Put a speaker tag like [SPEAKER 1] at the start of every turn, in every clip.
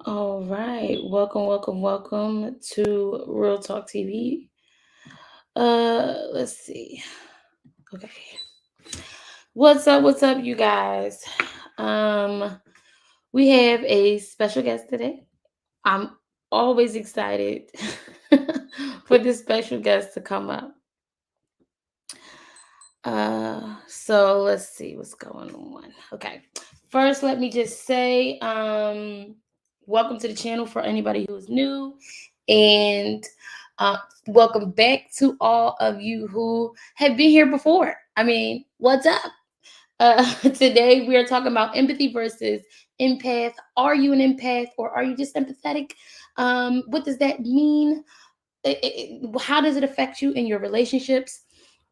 [SPEAKER 1] All right. Welcome to Real Talk TV. Let's see. Okay. What's up, you guys? Um, we have a special guest today. I'm always excited for this special guest to come up. So let's see what's going on. Okay. First, let me just say, welcome to the channel for anybody who's new, and uh, welcome back to all of you who have been here before. I mean, what's up? Today we are talking about empathy versus empath. Are you an empath or are you just empathetic? What does that mean? How does it affect you in your relationships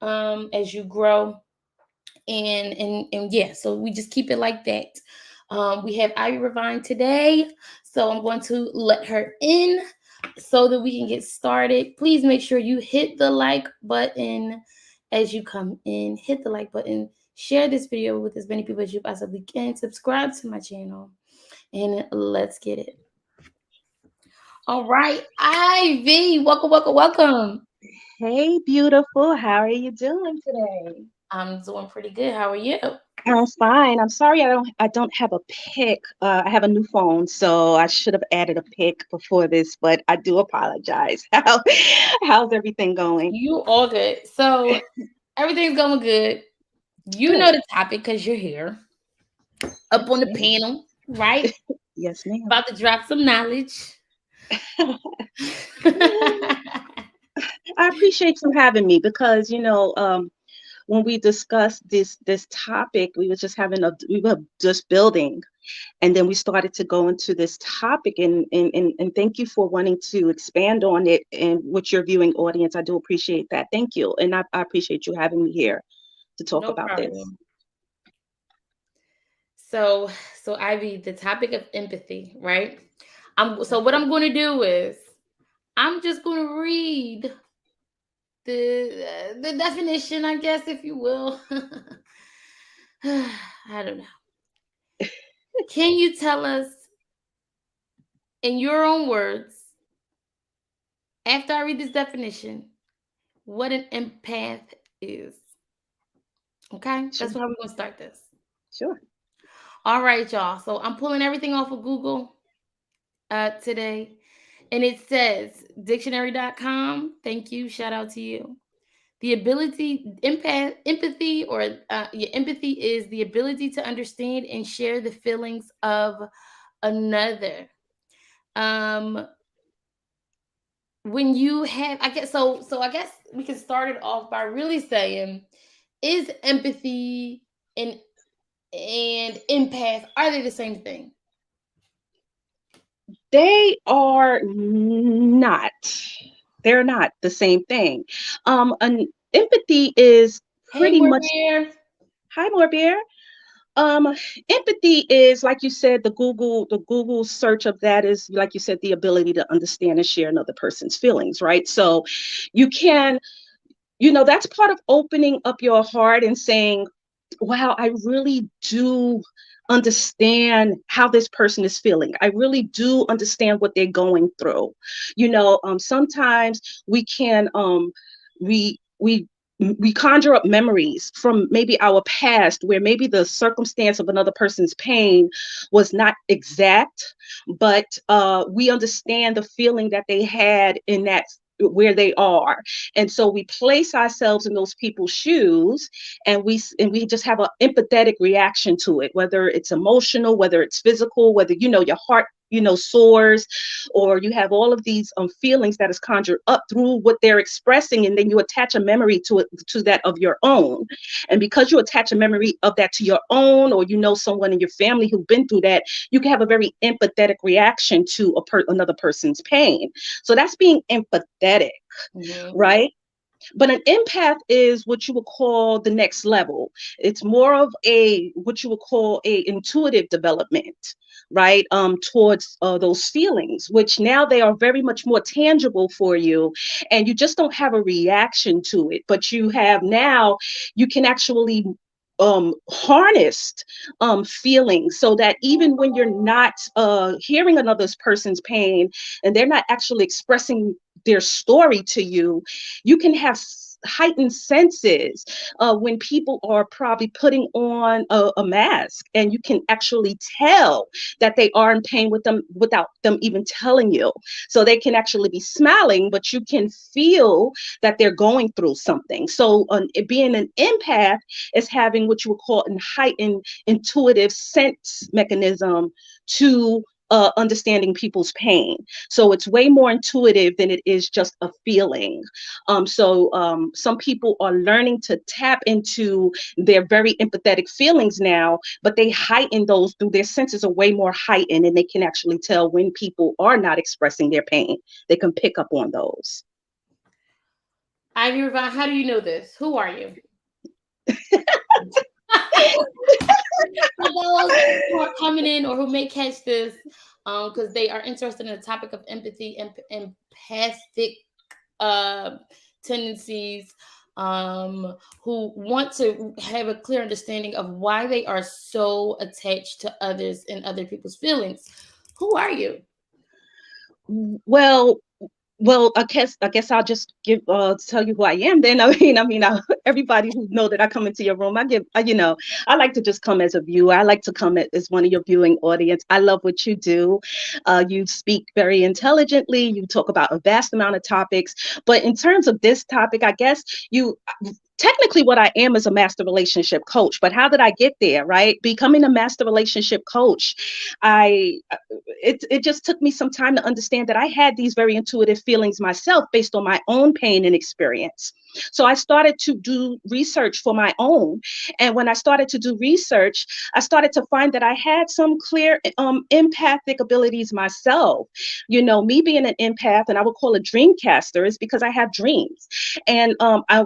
[SPEAKER 1] as you grow? And yeah, so we just keep it like that. We have IvyRevined today, so I'm going to let her in so that we can get started. Please make sure you hit the like button as you come in. Hit the like button. Share this video with as many people as you possibly can. Subscribe to my channel, and let's get it. All right, Ivy, welcome.
[SPEAKER 2] Hey, beautiful. How are you doing today?
[SPEAKER 1] I'm doing pretty good. How are you?
[SPEAKER 2] I'm fine. I'm sorry I don't have a pic. I have a new phone, so I should have added a pic before this, but I do apologize. How's everything going?
[SPEAKER 1] You all good. So everything's going good. You know
[SPEAKER 2] Good.
[SPEAKER 1] the topic because you're here up
[SPEAKER 2] Yes,
[SPEAKER 1] on the
[SPEAKER 2] ma'am.
[SPEAKER 1] panel, right?
[SPEAKER 2] Yes, ma'am.
[SPEAKER 1] About to drop some knowledge.
[SPEAKER 2] I appreciate you having me because when we discussed this topic, we were just building. And then we started to go into this topic, and thank you for wanting to expand on it and with your viewing audience. I do appreciate that. Thank you. And I appreciate you having me here to talk
[SPEAKER 1] No
[SPEAKER 2] about this.
[SPEAKER 1] problem. So, so Ivy, the topic of empathy, right? So what I'm going to do is I'm just going to read the definition, I guess, if you will. I don't know. Can you tell us in your own words, after I read this definition, what an empath is? Okay,
[SPEAKER 2] Sure,
[SPEAKER 1] that's how we're gonna start this.
[SPEAKER 2] sure.
[SPEAKER 1] All right, y'all. So I'm pulling everything off of Google today, and it says dictionary.com. Thank you. Shout out to you. The ability, empathy, or empathy is the ability to understand and share the feelings of another. Um, when you have, I guess so. So I guess we can start it off by really saying, is empathy and empath, are they the same thing?
[SPEAKER 2] They are not. They're not the same thing. An empathy is
[SPEAKER 1] Hey,
[SPEAKER 2] pretty
[SPEAKER 1] more
[SPEAKER 2] much.
[SPEAKER 1] beer.
[SPEAKER 2] Hi, Morbier. Um, Empathy is, like you said, the Google search of that is, like you said, the ability to understand and share another person's feelings, right? So you can, that's part of opening up your heart and saying, wow, I really do understand how this person is feeling. I really do understand what they're going through. Sometimes we can we conjure up memories from maybe our past where maybe the circumstance of another person's pain was not exact, but we understand the feeling that they had in that where they are, and so we place ourselves in those people's shoes, and we just have an empathetic reaction to it, whether it's emotional, whether it's physical, whether your heart soars, or you have all of these feelings that is conjured up through what they're expressing, and then you attach a memory to it, to that of your own. And because you attach a memory of that to your own, or someone in your family who's been through that, you can have a very empathetic reaction to another person's pain. So that's being empathetic,
[SPEAKER 1] Mhm.
[SPEAKER 2] right? But an empath is what you would call the next level. It's more of a what you would call a intuitive development, right? Towards those feelings, which now they are very much more tangible for you, and you just don't have a reaction to it, but you have now, you can actually harnessed feelings, so that even when you're not hearing another person's pain and they're not actually expressing their story to you, you can have heightened senses when people are probably putting on a mask, and you can actually tell that they are in pain with them without them even telling you. So they can actually be smiling, but you can feel that they're going through something. So being an empath is having what you would call a heightened intuitive sense mechanism to understanding people's pain. So it's way more intuitive than it is just a feeling. Some people are learning to tap into their very empathetic feelings now, but they heighten those through their senses are way more heightened, and they can actually tell when people are not expressing their pain. They can pick up on those.
[SPEAKER 1] IvyRevined, how do you know this? Who are you? For those who are coming in or who may catch this, because they are interested in the topic of empathy and empathic uh, tendencies, who want to have a clear understanding of why they are so attached to others and other people's feelings. Who are you?
[SPEAKER 2] Well, I guess I'll just give tell you who I am. Then everybody who know that I come into your room, I give I like to just come as a viewer. I like to come as one of your viewing audience. I love what you do. You speak very intelligently. You talk about a vast amount of topics. But in terms of this topic, I guess you technically what I am is a master relationship coach. But how did I get there? Right, becoming a master relationship coach, I it just took me some time to understand that I had these very intuitive feelings myself based on my own pain and experience. So I started to do research for my own. And when I started to do research, I started to find that I had some clear empathic abilities myself. Me being an empath, and I would call a dream caster, is because I have dreams. And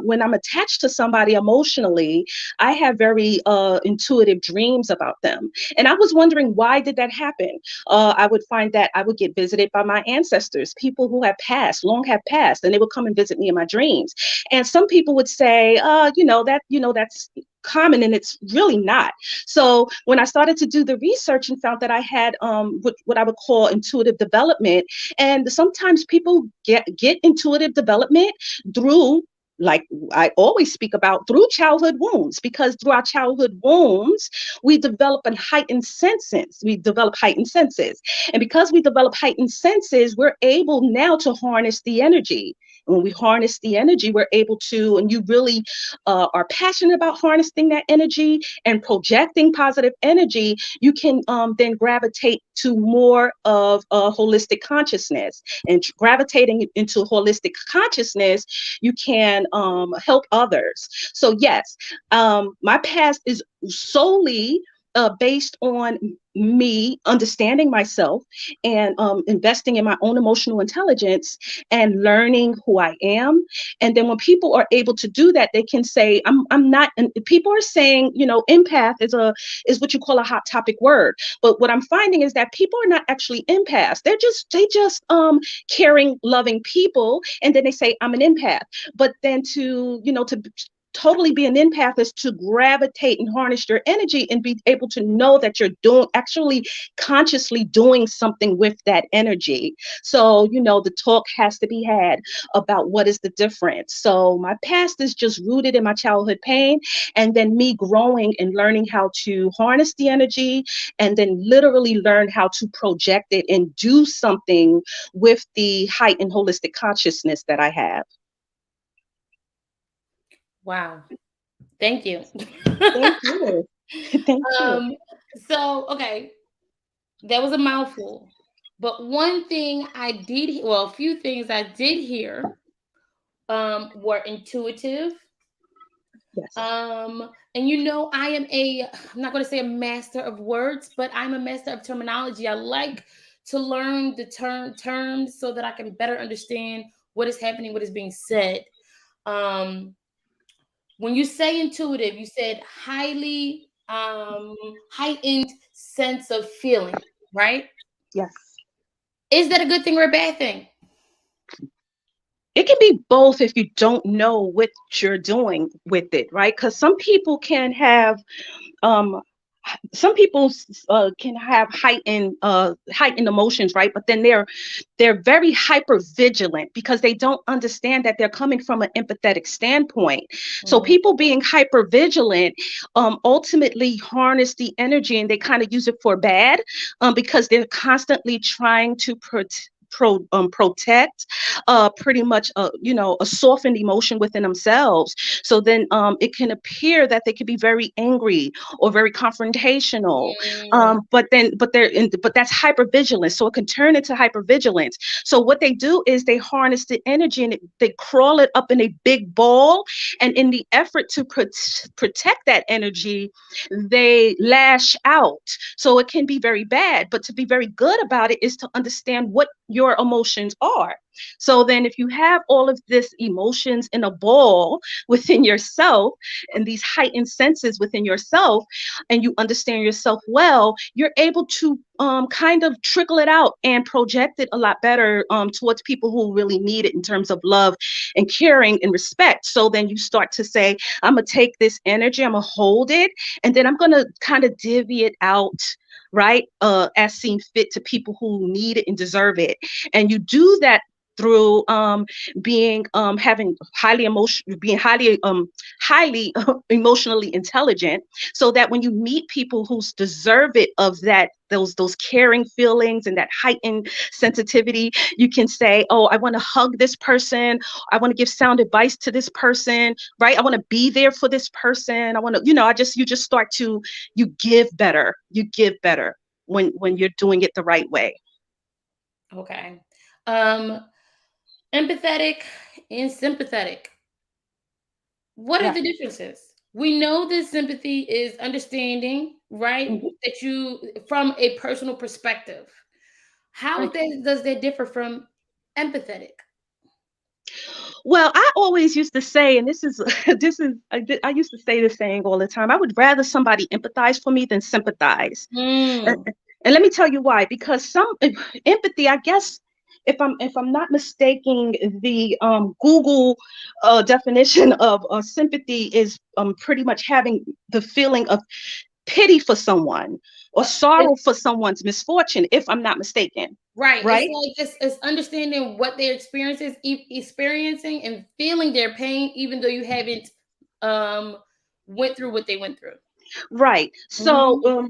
[SPEAKER 2] when I'm attached to somebody emotionally, I have very intuitive dreams about them. And I was wondering, why did that happen? I would find that I would get visited by my ancestors, people who have passed, long have passed, and they would come and visit me in my dreams. And some people would say, that's common, and it's really not. So when I started to do the research and found that I had what I would call intuitive development, and sometimes people get intuitive development through, like I always speak about, through childhood wounds, because through our childhood wounds, we develop a heightened senses. We develop heightened senses. And because we develop heightened senses, we're able now to harness the energy. And when we harness the energy, we're able to, and you really are passionate about harnessing that energy and projecting positive energy, you can then gravitate to more of a holistic consciousness. And gravitating into holistic consciousness, you can help others. So yes, my past is solely based on me understanding myself and investing in my own emotional intelligence and learning who I am. And then when people are able to do that, they can say, I'm not, and people are saying, empath is what you call a hot topic word. But what I'm finding is that people are not actually empaths. They just caring, loving people. And then they say, I'm an empath. But then to totally be an empath is to gravitate and harness your energy and be able to know that you're doing, actually consciously doing something with that energy. So the talk has to be had about what is the difference. So my past is just rooted in my childhood pain, and then me growing and learning how to harness the energy, and then literally learn how to project it and do something with the heightened holistic consciousness that I have.
[SPEAKER 1] Wow. Thank you.
[SPEAKER 2] Thank you. Thank you.
[SPEAKER 1] um, so, okay, that was a mouthful. But one thing I did, well, a few things I did hear were intuitive.
[SPEAKER 2] Yes.
[SPEAKER 1] And I am I'm not going to say a master of words, but I'm a master of terminology. I like to learn the terms so that I can better understand what is happening, what is being said. Um, when you say intuitive, you said highly heightened sense of feeling, right?
[SPEAKER 2] Yes.
[SPEAKER 1] Is that a good thing or a bad thing?
[SPEAKER 2] It can be both if you don't know what you're doing with it, right? Because um some people can have heightened emotions, right? But then they're very hyper vigilant because they don't understand that they're coming from an empathetic standpoint. So
[SPEAKER 1] Mhm.
[SPEAKER 2] people being hyper vigilant ultimately harness the energy, and they kind of use it for bad, because they're constantly trying to protect pretty much a softened emotion within themselves. So then it can appear that they can be very angry or very confrontational,
[SPEAKER 1] Mm.
[SPEAKER 2] but that's hypervigilance, so it can turn into hypervigilance. So what they do is they harness the energy, and they crawl it up in a big ball, and in the effort to protect that energy, they lash out. So it can be very bad, but to be very good about it is to understand what your emotions are. So then if you have all of this emotions in a ball within yourself, and these heightened senses within yourself, and you understand yourself well, you're able to kind of trickle it out and project it a lot better towards people who really need it in terms of love and caring and respect. So then you start to say, I'm going to take this energy, I'm going to hold it, and then I'm going to kind of divvy it out, right, as seen fit to people who need it and deserve it. And you do that through being having highly emotion being highly emotionally intelligent, so that when you meet people who deserve it, of that those caring feelings and that heightened sensitivity, you can say, oh, I want to hug this person, I want to give sound advice to this person, right? I want to be there for this person, I want to, I just you just start to, you give better when you're doing it the right way.
[SPEAKER 1] Okay. Um, Empathetic and sympathetic. What are
[SPEAKER 2] Yeah.
[SPEAKER 1] the differences? We know that sympathy is understanding, right?
[SPEAKER 2] Mhm.
[SPEAKER 1] That you from a personal perspective. How
[SPEAKER 2] Right.
[SPEAKER 1] does that differ from empathetic?
[SPEAKER 2] Well, I always used to say, and this is I used to say this saying all the time. I would rather somebody empathize for me than sympathize. And,
[SPEAKER 1] Mm.
[SPEAKER 2] and let me tell you why. Because some empathy, I guess, if I'm not mistaking, the Google definition of sympathy is pretty much having the feeling of pity for someone or sorrow for someone's misfortune, if I'm not mistaken.
[SPEAKER 1] Right. It's
[SPEAKER 2] Right?
[SPEAKER 1] like it's understanding what their experiences experiencing and feeling their pain, even though you haven't um went through what they went through.
[SPEAKER 2] Right. So
[SPEAKER 1] Hmm.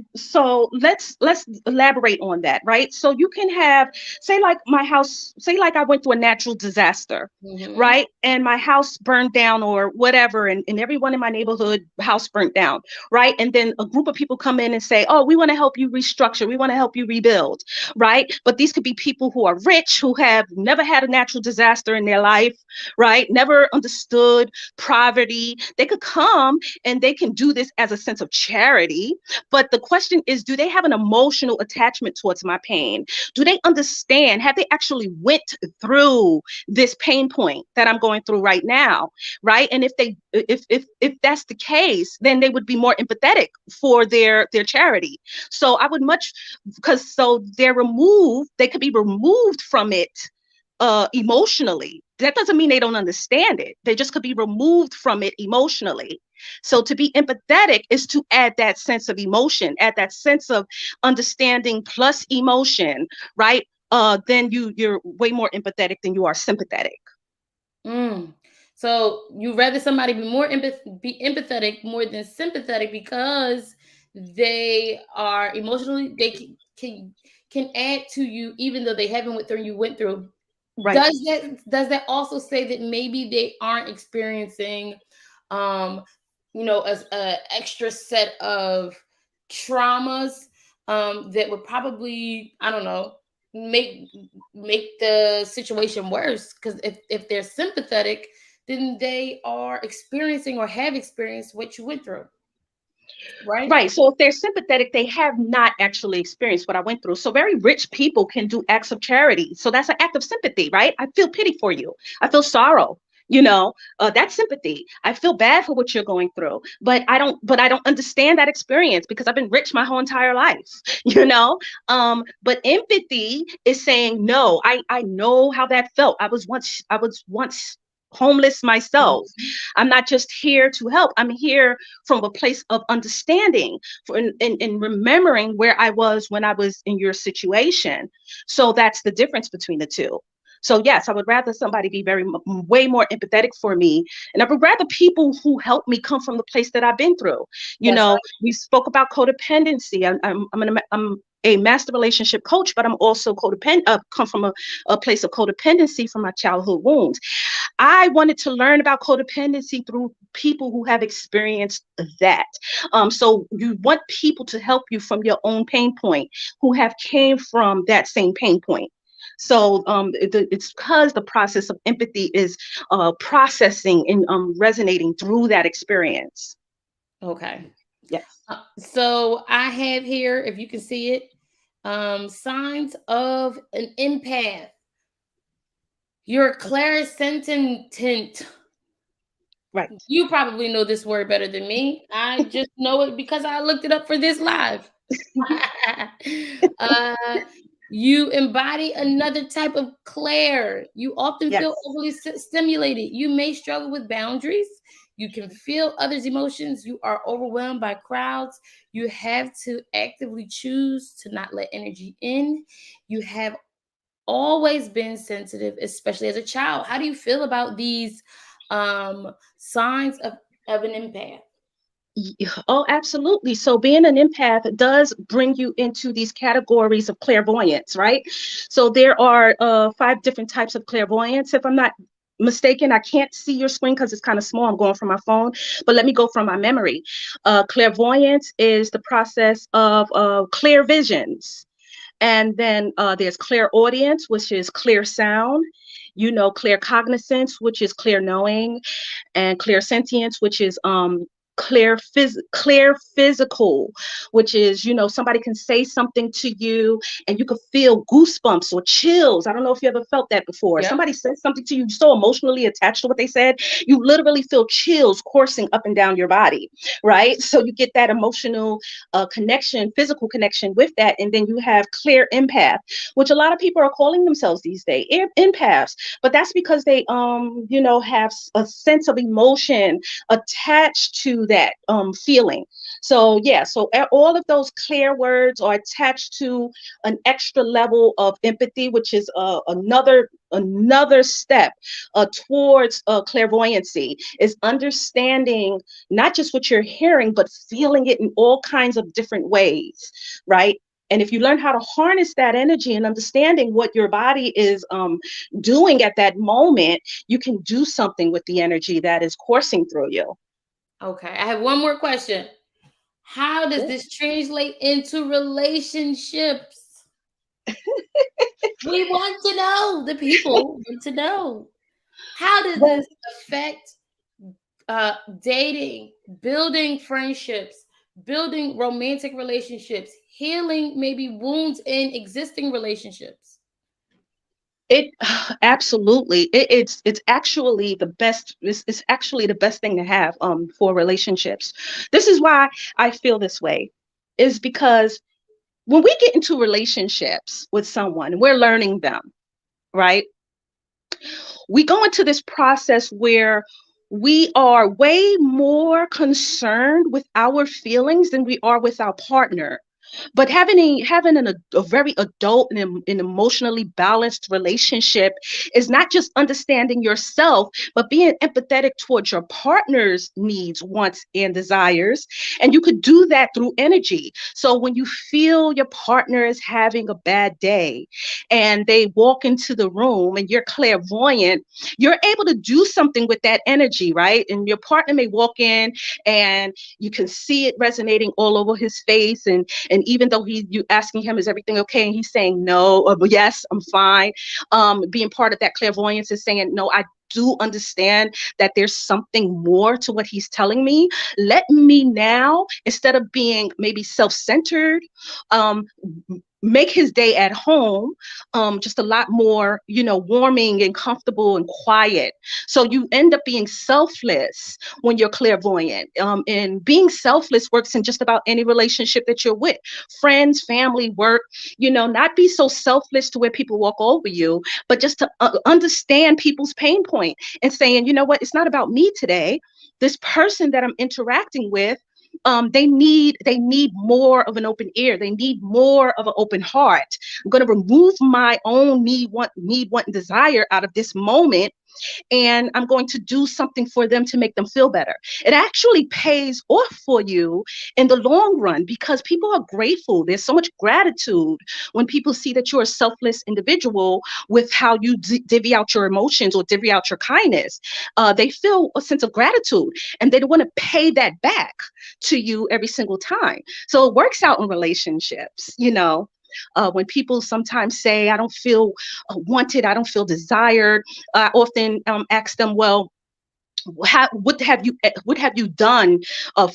[SPEAKER 2] let's elaborate on that, right? So you can have, say like I went through a natural disaster,
[SPEAKER 1] Hmm.
[SPEAKER 2] right? And my house burned down or whatever, and everyone in my neighborhood house burnt down, right? And then a group of people come in and say, "Oh, we want to help you restructure. We want to help you rebuild." Right? But these could be people who are rich, who have never had a natural disaster in their life, right? Never understood poverty. They could come and they can do this as a sense of charity. But the question is, do they have an emotional attachment towards my pain? Do they understand? Have they actually went through this pain point that I'm going through right now? Right. And if that's the case, then they would be more empathetic for their charity. So I would much, because so they could be removed from it emotionally. That doesn't mean they don't understand it. They just could be removed from it emotionally. So to be empathetic is to add that sense of emotion, add that sense of understanding plus emotion, right? Then you're way more empathetic than you are sympathetic.
[SPEAKER 1] Mm. So you rather somebody be be empathetic more than sympathetic because they are emotionally they can add to you even though they haven't went through you went through.
[SPEAKER 2] Right.
[SPEAKER 1] Does that also say that maybe they aren't experiencing um as a extra set of traumas that would probably, I don't know, make make the situation worse? Because if they're sympathetic, then they are experiencing or have experienced what you went through, right?
[SPEAKER 2] Right. So if they're sympathetic, they have not actually experienced what I went through. So very rich people can do acts of charity. So that's an act of sympathy, right? I feel pity for you. I feel sorrow. That's sympathy. I feel bad for what you're going through, but I don't understand that experience because I've been rich my whole entire life. you know but empathy is saying, no, I know how that felt. I was once homeless myself.
[SPEAKER 1] Mhm.
[SPEAKER 2] I'm not just here to help. I'm here from a place of understanding, and remembering where I was when I was in your situation. So that's the difference between the two. So yes, I would rather somebody be way more empathetic for me, and I would rather people who help me come from the place that I've been through.
[SPEAKER 1] That's
[SPEAKER 2] We spoke about codependency. I'm a master relationship coach, but I'm also codependent. Come from a place of codependency from my childhood wounds. I wanted to learn about codependency through people who have experienced that. So you want people to help you from your own pain point, who have came from that same pain point. So it's because the process of empathy is processing and resonating through that experience.
[SPEAKER 1] okay.
[SPEAKER 2] Yes.
[SPEAKER 1] So I have here, if you can see it, signs of an empath. You're clairsentient.
[SPEAKER 2] Right.
[SPEAKER 1] You probably know this word better than me. I just know it because I looked it up for this live. uh, you embody another type of Claire. You often feel
[SPEAKER 2] Yes.
[SPEAKER 1] overly stimulated. You may struggle with boundaries. You can feel others' emotions. You are overwhelmed by crowds. You have to actively choose to not let energy in. You have always been sensitive, especially as a child. How do you feel about these signs of an empath?
[SPEAKER 2] Oh, absolutely. So being an empath does bring you into these categories of clairvoyance, right? So there are five different types of clairvoyance. If I'm not mistaken, I can't see your screen because it's kind of small. I'm going from my phone, but let me go from my memory. Clairvoyance is the process of clear visions. And then there's clairaudience, which is clear sound. Clear cognizance, which is clear knowing, and clear sentience, which is clear physical, which is, somebody can say something to you and you could feel goosebumps or chills. I don't know if you ever felt that before.
[SPEAKER 1] Yep.
[SPEAKER 2] Somebody says something to you, you're so emotionally attached to what they said, you literally feel chills coursing up and down your body, right? So you get that emotional connection, physical connection with that. And then you have clear empath, which a lot of people are calling themselves these days empaths, but that's because they have a sense of emotion attached to that feeling. So yeah, so all of those clear words are attached to an extra level of empathy, which is another step towards clairvoyancy, is understanding not just what you're hearing, but feeling it in all kinds of different ways, right? And if you learn how to harness that energy and understanding what your body is doing at that moment, you can do something with the energy that is coursing through you.
[SPEAKER 1] Okay. I have one more question. How does
[SPEAKER 2] Sure.
[SPEAKER 1] this translate into relationships? We want to know. The people want to know. How does
[SPEAKER 2] Well,
[SPEAKER 1] this affect uh, dating, building friendships, building romantic relationships, healing maybe wounds in existing relationships?
[SPEAKER 2] it absolutely it's actually the best. It's actually the best thing to have for relationships. This is why I feel this way, is because when we get into relationships with someone, we're learning them, right? We go into this process where we are way more concerned with our feelings than we are with our partner. But having a very adult and emotionally balanced relationship is not just understanding yourself, but being empathetic towards your partner's needs, wants, and desires. And you could do that through energy. So when you feel your partner is having a bad day and they walk into the room and you're clairvoyant, you're able to do something with that energy, right? And your partner may walk in and you can see it resonating all over his face, and even though you asking him, is everything okay, and he's saying no, or yes, I'm fine. Being part of that clairvoyance is saying, no, I do understand that there's something more to what he's telling me. Let me now, instead of being maybe self-centered, um, make his day at home just a lot more, warming and comfortable and quiet. So you end up being selfless when you're clairvoyant. And being selfless works in just about any relationship that you're with, friends, family, work. Not be so selfless to where people walk over you, but just to understand people's pain point and saying, you know what, it's not about me today. This person that I'm interacting with, they need more of an open ear. They need more of an open heart. I'm going to remove my own need, want, and desire out of this moment, and I'm going to do something for them to make them feel better. It actually pays off for you in the long run because people are grateful. There's so much gratitude when people see that you're a selfless individual with how you divvy out your emotions or divvy out your kindness. They feel a sense of gratitude, and they want to pay that back to you every single time. So it works out in relationships. When people sometimes say, I don't feel wanted, I don't feel desired, I often ask them, well, what have you done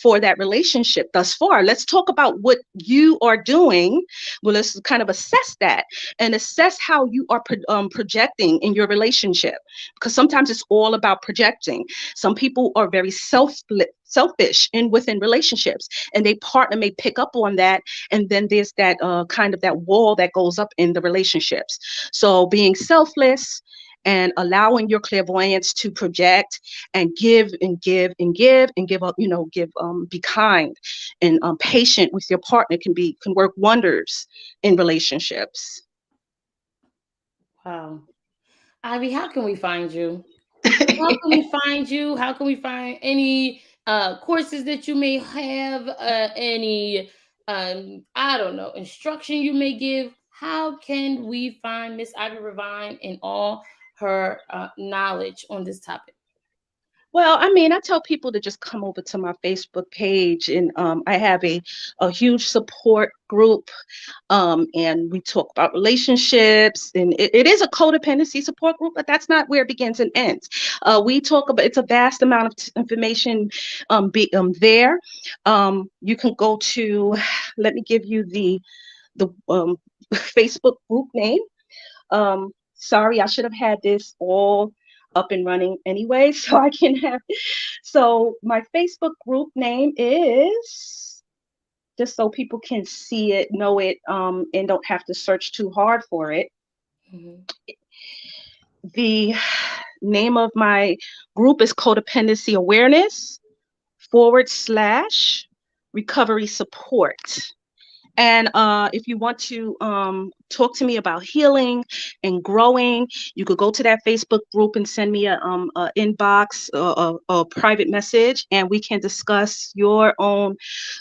[SPEAKER 2] for that relationship thus far? Let's talk about what you are doing. Well, let's kind of assess that and assess how you are projecting in your relationship, because sometimes it's all about projecting. Some people are very selfish in within relationships, and they partner may pick up on that, and then there's that kind of that wall that goes up in the relationships. So being selfless and allowing your clairvoyance to project and give and give and give and give up, be kind and patient with your partner can work wonders in relationships.
[SPEAKER 1] Wow. Ivy, how can we find you? How can we find you? How can we find any courses that you may have? Any I don't know, instruction you may give? How can we find Miss Ivy Revine and all her knowledge on this topic?
[SPEAKER 2] Well, I mean, I tell people to just come over to my Facebook page, and I have a huge support group, and we talk about relationships, and it is a codependency support group, but that's not where it begins and ends. We talk about, it's a vast amount of information there. You can go to, let me give you the Facebook group name. Sorry, I should have had this all up and running anyway, so I can have. So my Facebook group name is, just so people can see it, know it, and don't have to search too hard for it.
[SPEAKER 1] Mhm.
[SPEAKER 2] The name of my group is Codependency Awareness / Recovery Support. And if you want to talk to me about healing and growing, you could go to that Facebook group and send me a inbox, a private message, and we can discuss your own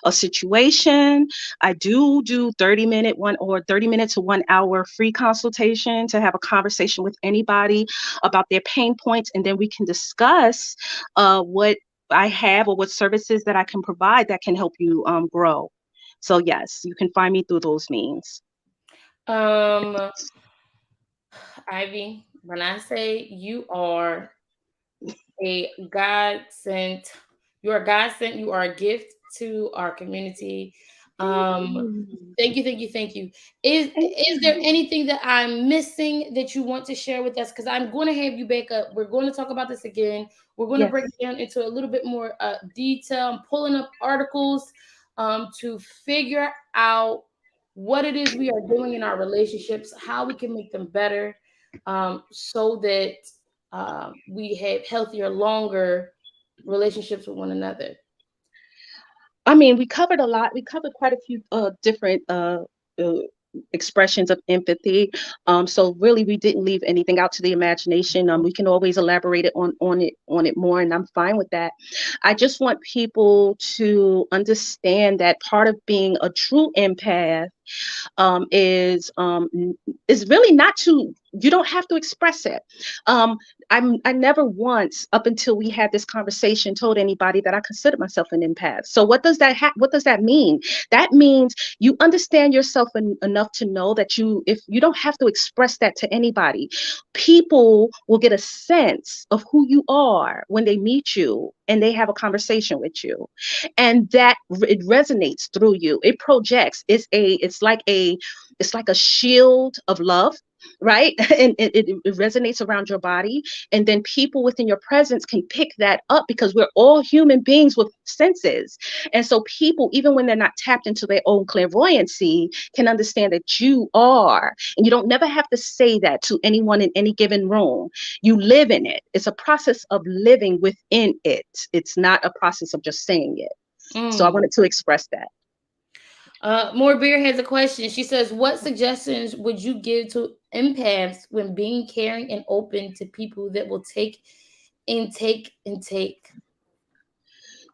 [SPEAKER 2] situation. I do 30 minute to 1 hour free consultation to have a conversation with anybody about their pain points, and then we can discuss what I have or what services that I can provide that can help you grow. So yes, you can find me through those means.
[SPEAKER 1] Um, Ivy, when I say you are a God sent, you are God sent, you are a gift to our community.
[SPEAKER 2] Thank
[SPEAKER 1] Um,
[SPEAKER 2] you.
[SPEAKER 1] thank you, thank you, thank you. Is there
[SPEAKER 2] You.
[SPEAKER 1] anything that I'm missing that you want to share with us? Because I'm going to have you back up. We're going to talk about this again. We're going to break
[SPEAKER 2] Yes.
[SPEAKER 1] it down into a little bit more detail. I'm pulling up articles to figure out what it is we are doing in our relationships, how we can make them better, so that we have healthier, longer relationships with one another.
[SPEAKER 2] I mean, we covered a lot. We covered quite a few different uh, expressions of empathy. So really, we didn't leave anything out to the imagination. We can always elaborate it on it more, and I'm fine with that. I just want people to understand that part of being a true empath um, is um, is really not to. You don't have to express it. Um, I never once, up until we had this conversation, told anybody that I consider myself an empath. So what does that mean? That means you understand yourself enough to know that if you don't have to express that to anybody, people will get a sense of who you are when they meet you and they have a conversation with you, and that it resonates through you. It projects. It's it's like a shield of love, right? And it resonates around your body, and then people within your presence can pick that up because we're all human beings with senses. And so people, even when they're not tapped into their own clairvoyancy, can understand that you are. And you don't never have to say that to anyone in any given room. You live in it. It's a process of living within it. It's not a process of just saying it. So I
[SPEAKER 1] Mm.
[SPEAKER 2] wanted to express that.
[SPEAKER 1] More Beer has a question. She says, "What suggestions would you give to empaths when being caring and open to people that will take and take and take?"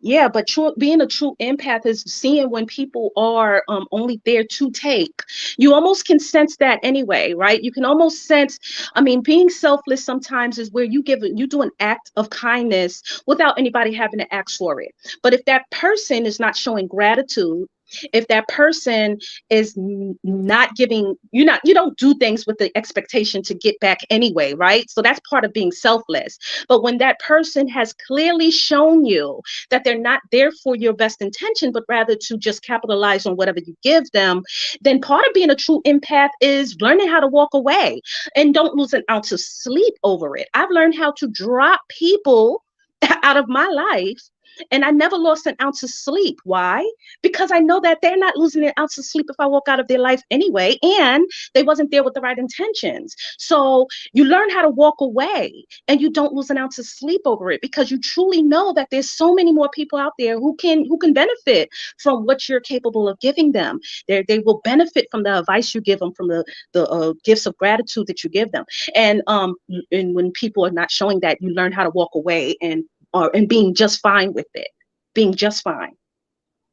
[SPEAKER 2] Yeah, but being a true empath is seeing when people are only there to take. You almost can sense that anyway, right? You can almost sense. I mean, being selfless sometimes is where you do an act of kindness without anybody having to ask for it. But if that person is not showing gratitude, if that person is not giving you don't do things with the expectation to get back anyway, right? So that's part of being selfless. But when that person has clearly shown you that they're not there for your best intention, but rather to just capitalize on whatever you give them, then part of being a true empath is learning how to walk away and don't lose an ounce of sleep over it. I've learned how to drop people out of my life, and I never lost an ounce of sleep. Why? Because I know that they're not losing an ounce of sleep if I walk out of their life anyway, and they wasn't there with the right intentions. So you learn how to walk away and you don't lose an ounce of sleep over it because you truly know that there's so many more people out there who can benefit from what you're capable of giving them. They will benefit from the advice you give them, from the gifts of gratitude that you give them. And when people are not showing that, you learn how to walk away and being just fine with it, being just fine.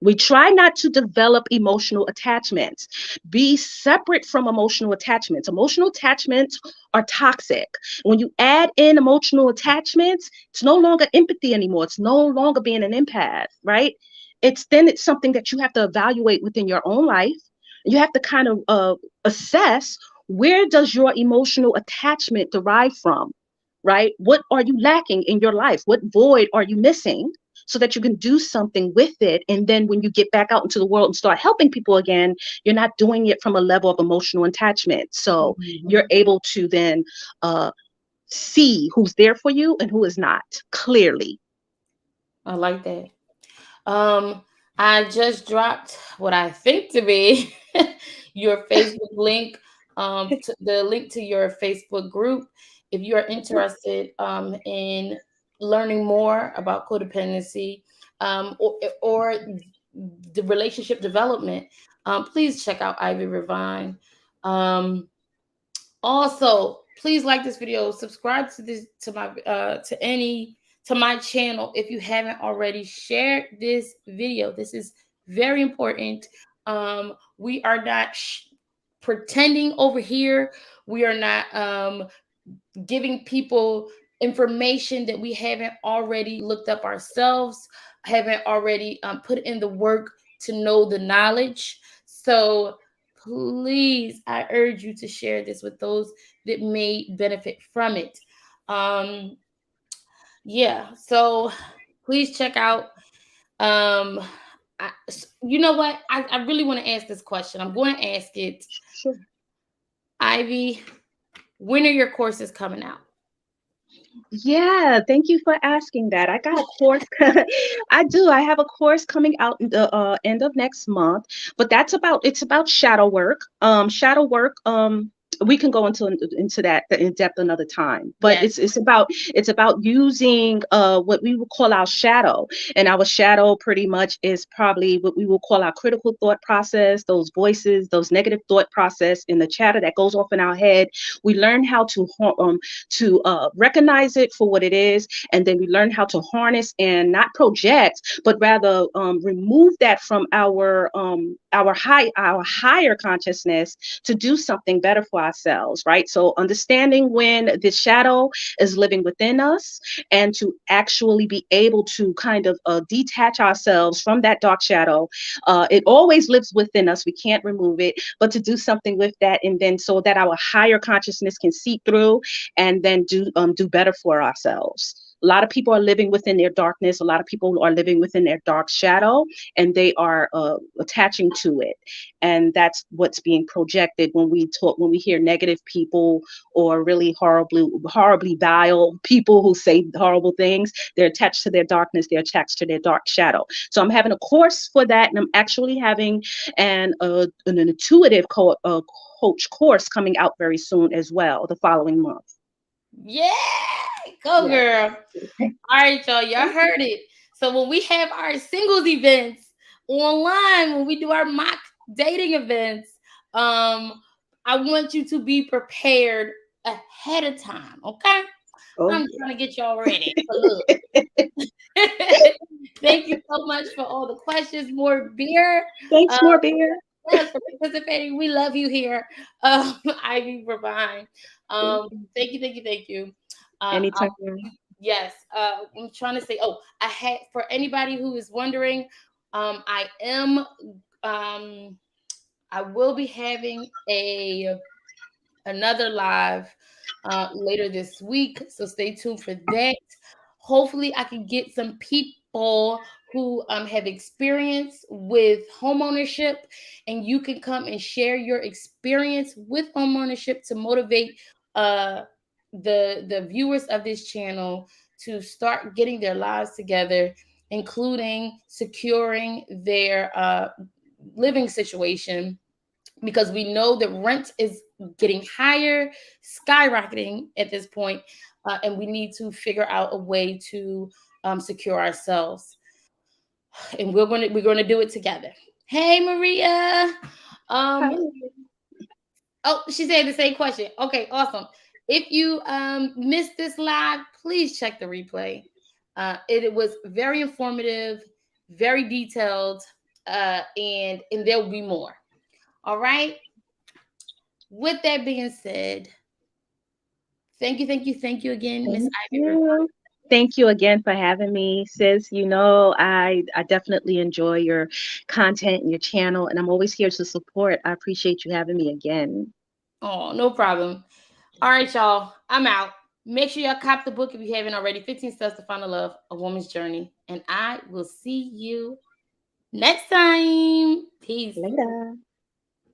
[SPEAKER 2] We try not to develop emotional attachments. Be separate from emotional attachments. Emotional attachments are toxic. When you add in emotional attachments, it's no longer empathy anymore. It's no longer being an empath, right? It's something that you have to evaluate within your own life. You have to kind of assess, where does your emotional attachment derive from, right? What are you lacking in your life? What void are you missing? So that you can do something with it. And then when you get back out into the world and start helping people again, you're not doing it from a level of emotional attachment. So
[SPEAKER 1] Mhm.
[SPEAKER 2] you're able to then uh, see who's there for you and who is not clearly.
[SPEAKER 1] I like that. Um, I just dropped what I think to be your Facebook link, the link to your Facebook group. If you are interested in learning more about codependency, or the relationship development, please check out IvyRevined. Um, Also, please like this video, subscribe to this to my channel if you haven't already. Shared this video. This is very important. We are not pretending over here. We are not giving people information that we haven't already looked up ourselves, haven't already put in the work to know the knowledge. So please, I urge you to share this with those that may benefit from it. Um, yeah, so please check out. Um, you know what? I really want to ask this question. I'm going to ask it.
[SPEAKER 2] Sure.
[SPEAKER 1] Ivy, when are your courses coming out?
[SPEAKER 2] Yeah, thank you for asking that. I got a course. I do. I have a course coming out in the end of next month, but it's about shadow work. Shadow work. We can go into that in depth another time. But
[SPEAKER 1] Yes.
[SPEAKER 2] it's about using what we would call our shadow, and our shadow pretty much is probably what we will call our critical thought process. Those voices, those negative thought process in the chatter that goes off in our head. We learn how to recognize it for what it is, and then we learn how to harness and not project, but rather remove that from our higher consciousness to do something better for ourselves, right? So understanding when the shadow is living within us, and to actually be able to kind of detach ourselves from that dark shadow. It always lives within us. We can't remove it, but to do something with that, and then so that our higher consciousness can seep through and then do better for ourselves. A lot of people are living within their darkness. A lot of people are living within their dark shadow, and they are attaching to it. And that's what's being projected when we talk, when we hear negative people or really horribly vile people who say horrible things. They're attached to their darkness. They're attached to their dark shadow. So I'm having a course for that, and I'm actually having an intuitive coach course coming out very soon as well, the following month.
[SPEAKER 1] Yeah, go
[SPEAKER 2] Yes.
[SPEAKER 1] girl. All right, y'all heard it. So when we have our singles events online, when we do our mock dating events, I want you to be prepared ahead of time. Okay,
[SPEAKER 2] Oh,
[SPEAKER 1] I'm
[SPEAKER 2] yeah.
[SPEAKER 1] trying to get y'all ready. So look. Thank you so much for all the questions. More beer.
[SPEAKER 2] Thanks,
[SPEAKER 1] Uh,
[SPEAKER 2] more beer.
[SPEAKER 1] yes, for participating. We love you here. IvyRevined. Thank you, thank you, thank you.
[SPEAKER 2] Anytime.
[SPEAKER 1] Yes, I'm trying to say. Oh, I had for anybody who is wondering, I am, I will be having another live later this week, so stay tuned for that. Hopefully, I can get some people who have experience with homeownership, and you can come and share your experience with homeownership to motivate uh, the viewers of this channel to start getting their lives together, including securing their living situation, because we know that rent is getting higher, skyrocketing at this point, and we need to figure out a way to secure ourselves. And we're gonna do it together. Hey, Maria.
[SPEAKER 2] Hi.
[SPEAKER 1] Um, oh, she said the same question. Okay, awesome. If you missed this live, please check the replay. It was very informative, very detailed, and there will be more. All right. With that being said, thank you again, Miss
[SPEAKER 2] Thank
[SPEAKER 1] Ivy.
[SPEAKER 2] you. Thank you again for having me, sis. You know, I definitely enjoy your content and your channel, and I'm always here to support. I appreciate you having me again.
[SPEAKER 1] Oh, no problem. All right, y'all. I'm out. Make sure y'all cop the book if you haven't already. 15 Steps to Find a Love, A Woman's Journey. And I will see you next time. Peace.
[SPEAKER 2] Later.